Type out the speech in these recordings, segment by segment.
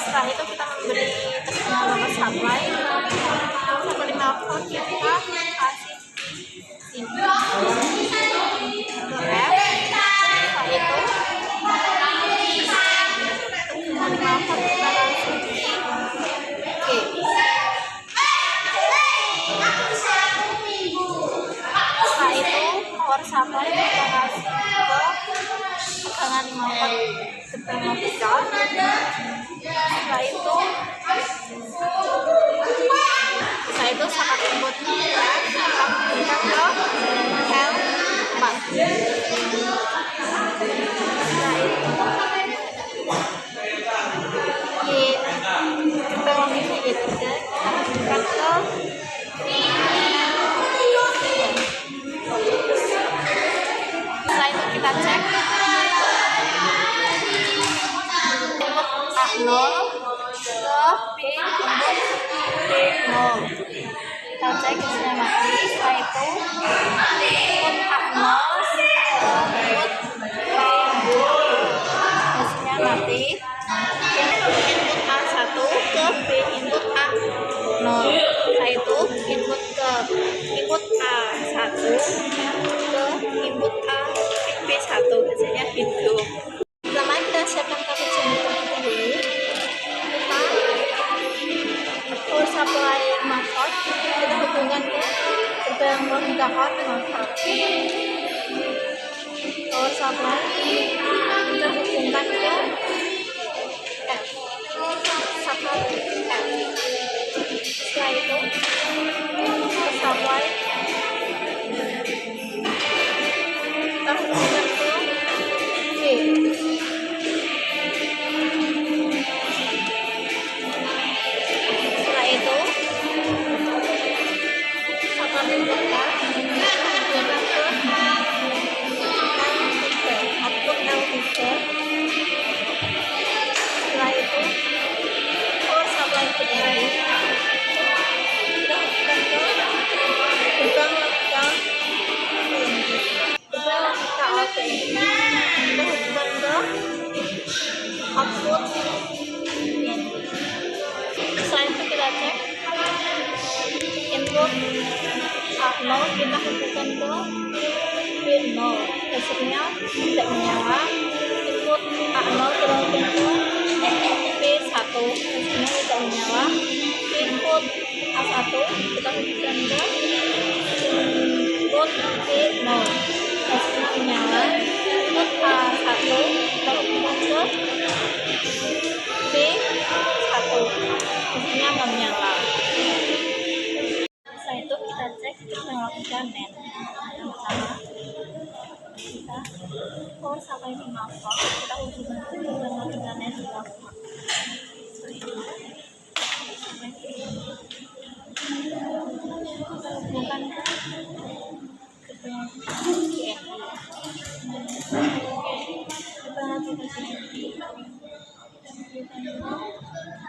Setelah itu kita memberi kesenangan supply sampai 5 volt, kita kasih sini ke F. Setelah itu 5 volt kita langsung di G. Setelah itu power supply kita kasih ke tegangan 5 volt tegangan vertikal. Setelah itu sangat inputnya kita berikan ke L4. Setelah itu pengoperasinya Y3 kita berikan ke setelah itu kita cek input A0 ke P input P0. Kita cek isinya mati. Setelah itu input A0 ke input P0 isinya mati. Input A1 ke P input A0. Setelah itu input ke input A1 ke input A P1 hasilnya hidup. Pertama kita siapkan kabel jumper dulu. Kita power supply 5 volt, kita hubungkan ke tegangan vertikal 5 volt. Power supply kita hubungkan ke F, supply F. Setelah itu power supply kita hubungkan ke G. Setelah itu supply kita hubungkan ke L3, output L3. Setelah itu power supply kita hubungkan ke gerbang logika OTI. Kita hubungkan ke output ini. Setelah itu kita cek input A0 kita hubungkan ke P0, hasilnya tidak menyala. Input A0 kita hubungkan ke P1, hasilnya tidak menyala. Input A1 kita hubungkan ke input P0, hasilnya menyala. Input A1 kita hubungkan ke P1, hasilnya menyala. Setelah itu kita cek teknologi NAND. Yang pertama kita power supply 5 volt, kita hubungkan ke teknologi NAND 2 volt. Kita hubungkan ke teknologi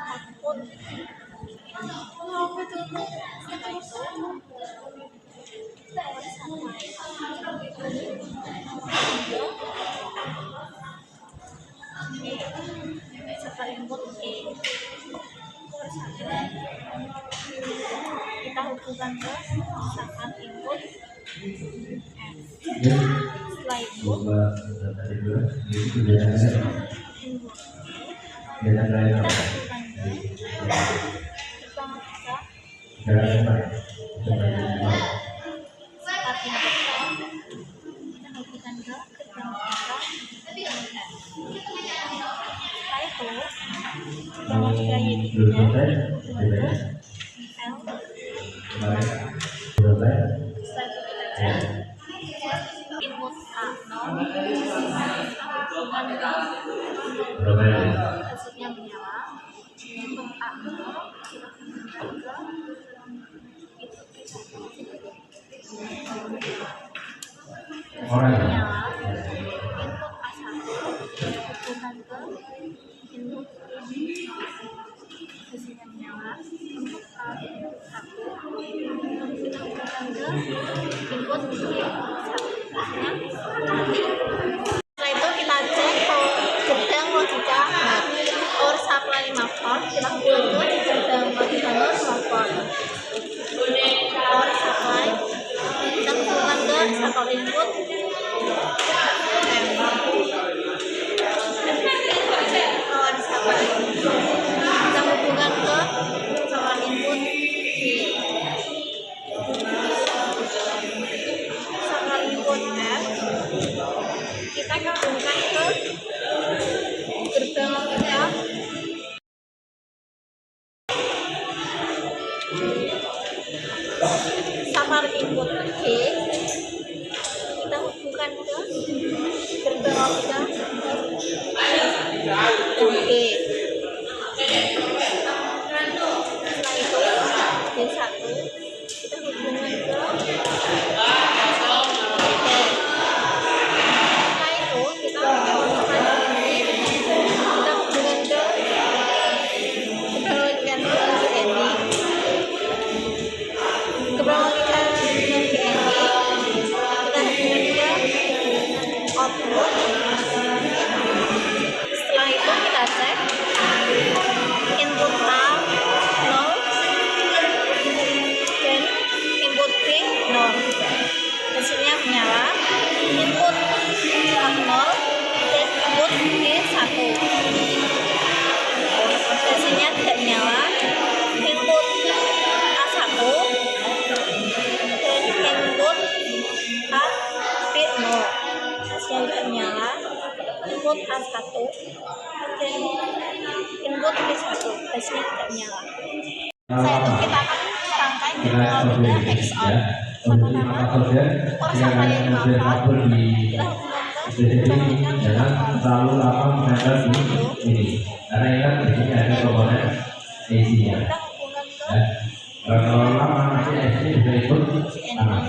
output. Setelah itu power supply setelah input E. hubungkan ke misalkan input F. Setelah itu input input kita hubungkan ke gerbang kita saat input F kita hubungkan ke gerbang kita F. Setelah itu gerbang kita Y hubungan ke L. Setelah itu kita cek input A0 hubungan ke hasilnya menyala. Input A0 kita hubungkan ke input P1 menyala. Input A1 hubungan ke input hasilnya menyala. Input A1 kita hubungkan ke input P1 mati. Setelah itu kita cek gerbang logika power supply 5 volt, kita hubungkan ke gerbang logika 5 volt. Power supply kita hubungkan ke satu input power supply kita hubungkan ke satu input satu input F kita hubungkan ke gerbang logika samar input G kita hubungkan ke gerbang logika G. Setelah itu D1 kita hubungkan ke setelah itu kita cek input A 0 dan input B 0 hasilnya menyala. Input A 0 dan input B 1 hasilnya tidak menyala. Input A1 dan input A B 0 hasilnya tidak menyala. Input A1 dan input B1 hasilnya tidak menyala. Setelah itu kita akan rangkai gerbang logika XOR sama-sama power supply 5 volt kita hubungkan ke gerbang logika 5 volt. Ini karena ingat di sini ada komponen AC-nya. Kita hubungkan ke Kalau lama nanti AC bisa ikut tangan.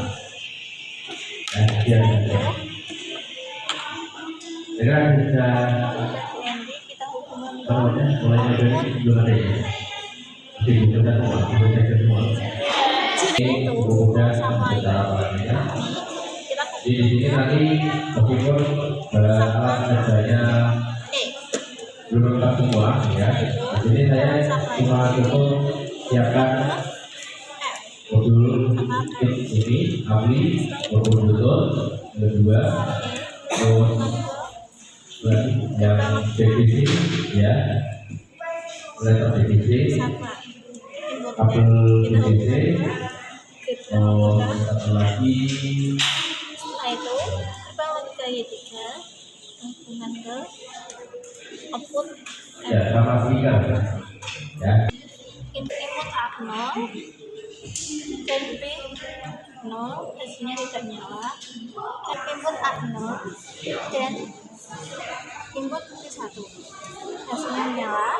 Kita bisa kita hubungkan ke mulai dari belum ada ya. Jadi kita semua, kita cek semua. Ini sudah sampai ya. kita Di sini nanti meskipun alat kerjanya belum lengkap semua ya. Di sini saya cuma cukup siapkan modul ini, ampli, modul Bluetooth, kedua, terus yang DVC ya, letter DVC, kabel DVC, satu lagi. Setelah itu gerbang logika Y3 hubungan ke output Ya, sama speaker ya. Input A0 dan B0 hasilnya tidak menyala. Input A0 dan input B1 hasilnya menyala.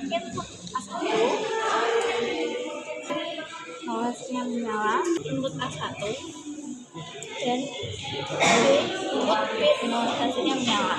Input A1 hasilnya menyala. Input A1 dan input B0 hasilnya menyala.